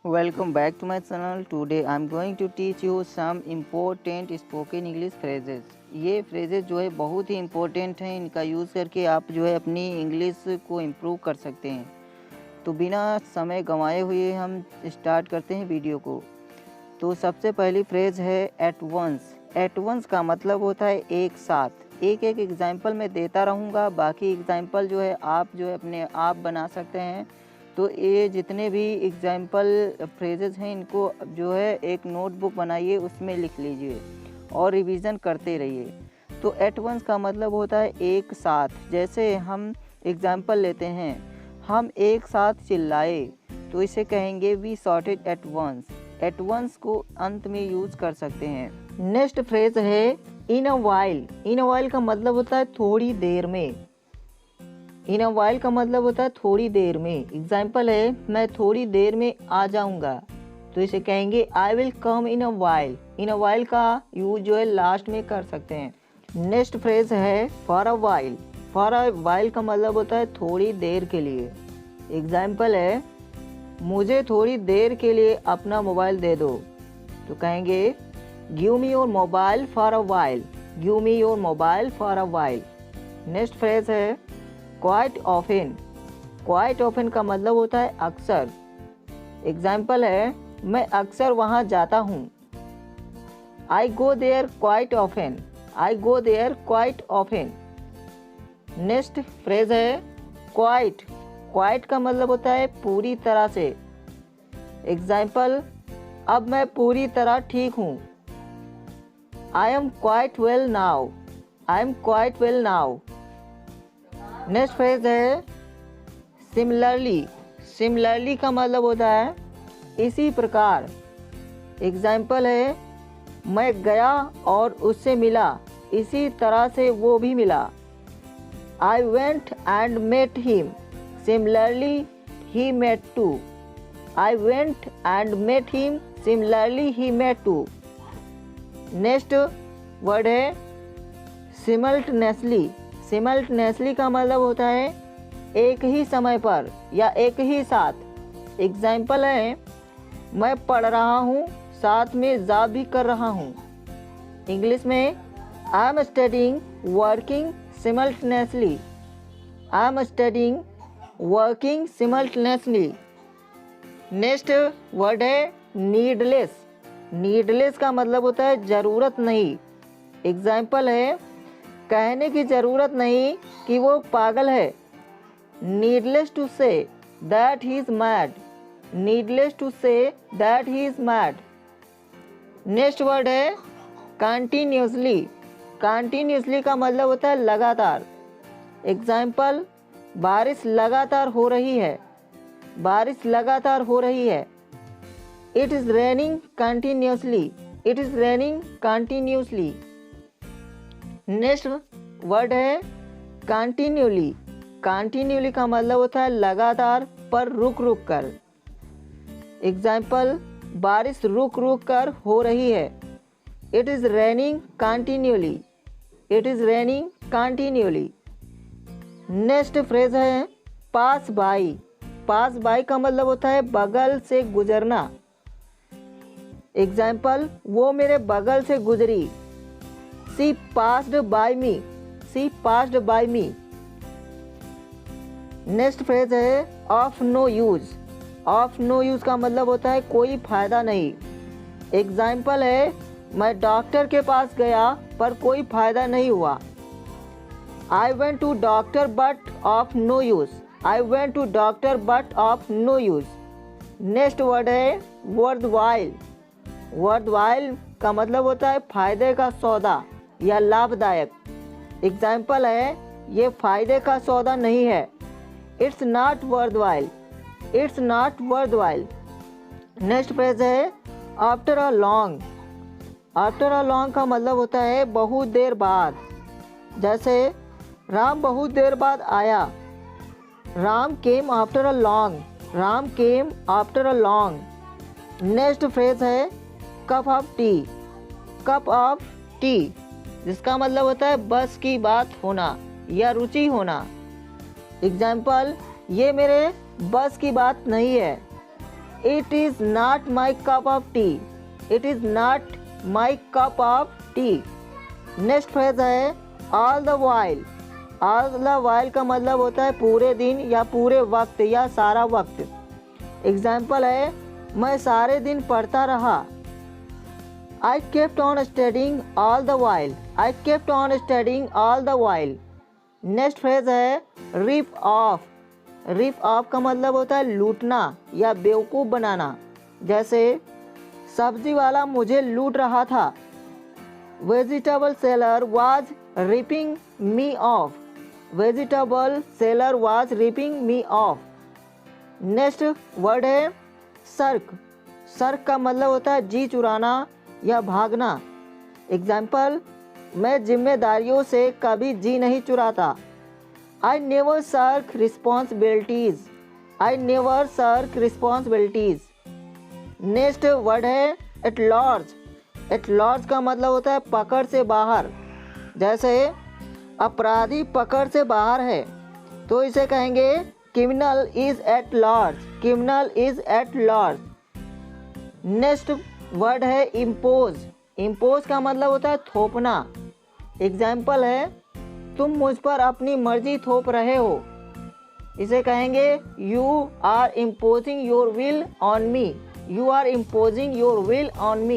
Welcome back to my channel. Today I am going to teach you some important spoken English phrases. ये phrases जो है बहुत ही important हैं। इनका use करके आप जो है अपनी इंग्लिश को इम्प्रूव कर सकते हैं। तो बिना समय गंवाए हुए हम स्टार्ट करते हैं वीडियो को। तो सबसे पहली फ्रेज़ है एट वंस। एट वंस का मतलब होता है एक साथ। एक एक एग्जाम्पल मैं देता रहूँगा, बाकी एग्जाम्पल जो है आप जो है अपने आप बना सकते हैं। तो ये जितने भी एग्जाम्पल फ्रेजेस हैं इनको जो है एक नोटबुक बनाइए, उसमें लिख लीजिए और रिवीजन करते रहिए। तो एट वंस का मतलब होता है एक साथ। जैसे हम एग्जाम्पल लेते हैं, हम एक साथ चिल्लाए तो इसे कहेंगे we shouted at once. At once को अंत में यूज़ कर सकते हैं। नेक्स्ट फ्रेज है इन a while. In a while का मतलब होता है थोड़ी देर में। इन अ वाइल का मतलब होता है थोड़ी देर में। एग्जाम्पल है मैं थोड़ी देर में आ जाऊंगा, तो इसे कहेंगे I will come in a while. In a while का यूज जो है लास्ट में कर सकते हैं। नेक्स्ट फ्रेज है for a while. For a while का मतलब होता है थोड़ी देर के लिए। एग्जाम्पल है मुझे थोड़ी देर के लिए अपना मोबाइल दे दो, तो कहेंगे give me your mobile for a while. Give me your mobile for a while. Next phrase है क्वाइट ऑफन। क्वाइट ऑफन का मतलब होता है अक्सर। एग्जाम्पल है मैं अक्सर वहाँ जाता हूँ। I go there quite often. I go there quite often. Next phrase है क्वाइट। क्वाइट का मतलब होता है पूरी तरह से। एग्जाम्पल अब मैं पूरी तरह ठीक हूँ। I am quite well now. I am quite well now. Next phrase है सिमिलरली। सिमिलरली का मतलब होता है इसी प्रकार। एग्जाम्पल है मैं गया और उससे मिला, इसी तरह से वो भी मिला। I went and met him. Similarly he met too. I went and met him. Similarly he met too. Next word है सिमल्टेनियसली। सिमल्टेनियसली का मतलब होता है एक ही समय पर या एक ही साथ। एग्जाम्पल है मैं पढ़ रहा हूँ साथ में जॉब भी कर रहा हूँ। इंग्लिश में I am studying working simultaneously. I am studying working simultaneously. Next word है नीडलेस। नीडलेस का मतलब होता है ज़रूरत नहीं। एग्जाम्पल है कहने की ज़रूरत नहीं कि वो पागल है। Needless to say that he is mad. Needless to say that he is mad. Next word है कंटिन्यूसली। कंटिन्यूसली का मतलब होता है लगातार। एग्जाम्पल बारिश लगातार हो रही है। बारिश लगातार हो रही है। It is raining continuously. It is raining continuously. Next word है कंटिन्यूली। कंटिन्यूली का मतलब होता है लगातार पर रुक रुक कर। एग्जाम्पल बारिश रुक रुक कर हो रही है। It is raining continually. It is raining continually. Next phrase है पास बाई। पास बाई का मतलब होता है बगल से गुजरना। एग्जाम्पल वो मेरे बगल से गुजरी। She passed by me. She passed by me. Next phrase है of no use. Of no use का मतलब होता है कोई फायदा नहीं। एग्जाम्पल है मैं डॉक्टर के पास गया पर कोई फायदा नहीं हुआ। I went to doctor but of no use. I went to doctor but of no use. Next word है वर्थ वाइल। वर्थ वाइल का मतलब होता है फायदे का सौदा या लाभदायक। एग्जाम्पल है ये फायदे का सौदा नहीं है। It's not worthwhile. It's not worthwhile. Next phrase है after a long. After a long का मतलब होता है बहुत देर बाद। जैसे राम बहुत देर बाद आया। Ram came after a long. Ram came after a long. Next phrase है cup of tea. Cup of tea जिसका मतलब होता है बस की बात होना या रुचि होना। एग्जाम्पल ये मेरे बस की बात नहीं है। It is not my cup of tea, it is not my cup of tea. Next phrase है all the while. All the while का मतलब होता है पूरे दिन या पूरे वक्त या सारा वक्त। एग्जाम्पल है मैं सारे दिन पढ़ता रहा। I kept on studying all the while, I kept on studying all the while। Next phrase है रिप ऑफ। रिप ऑफ का मतलब होता है लूटना या बेवकूफ़ बनाना। जैसे सब्जी वाला मुझे लूट रहा था। Vegetable seller was ripping me of, vegetable seller was ripping me of. Next word है सर्क। सर्क का मतलब होता है जी चुराना या भागना। एग्जाम्पल मैं जिम्मेदारियों से कभी जी नहीं चुराता। I never shirk responsibilities, I never shirk responsibilities. Next word है एट लार्ज। एट लार्ज का मतलब होता है पकड़ से बाहर। जैसे अपराधी पकड़ से बाहर है तो इसे कहेंगे criminal is at large, criminal is at large. Next word है इम्पोज। इम्पोज का मतलब होता है थोपना। एग्जाम्पल है तुम मुझ पर अपनी मर्जी थोप रहे हो, इसे कहेंगे you are imposing your will on me, you are imposing your will on me.